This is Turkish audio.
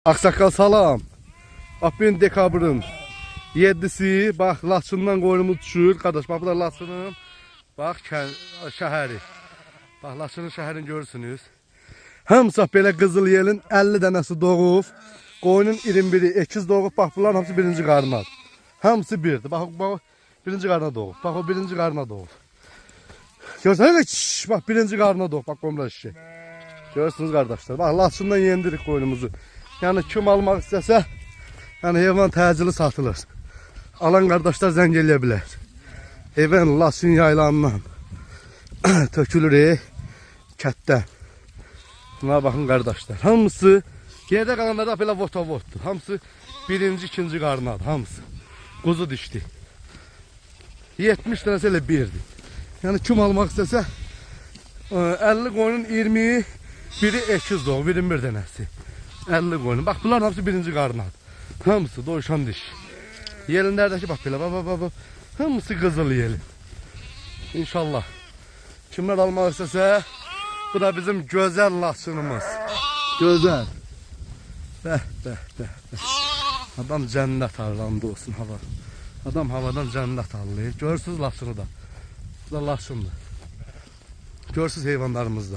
Aksakal salam. Bak ben dekabrın 7'si. Bak Laçından qoyunumuz düşür. Qardaş bak bu da Laçının. Bak şəhəri. Bak Laçının şəhərini görürsünüz. Hamısı belə qızıl yelin 50 dənəsi doğub. Qoyunun 21'i ekiz doğub. Bak bunların hamısı birinci qarına. Hamısı birdir. Bak birinci qarına doğub. Bak o birinci qarına doğub. Görürsünüz bak birinci qarına doğub. Bak qomra şişi. Görürsünüz qardaşlar. Bak Laçından yendirik qoyunumuzu. Yani kim almaq istəsə, yani heyvan təcili satılır. Alan qardaşlar zəng eləyə bilər. Heyvan Laçın yaylanından tökülür kətdən. Buna bakın qardaşlar. Hamısı yerdə qalanlar da belə vota-votdur. Hamısı birinci, ikinci qarnadır. Hamısı. Quzu dişdi. 70 dənəsi elə birdir. Yani kim almaq istəsə 50 qoyunun 20'yi biri ekiz doğu, 21 dənəsi. 50 qoyunun. Bak bunlar hamısı birinci qarnadır. Hamısı doyuşan diş. Yerindərdəki bak belə bak. Hamısı qızıl yelin. İnşallah. Kimler almaq istəsə bu da bizim güzel Laçınımız. Güzel. Bəh. Adam cennet arlandı olsun hava. Adam havadan cennet arlayır. Görürsünüz Laçını da. Bu da Laçındır. Görürsünüz heyvanlarımızda.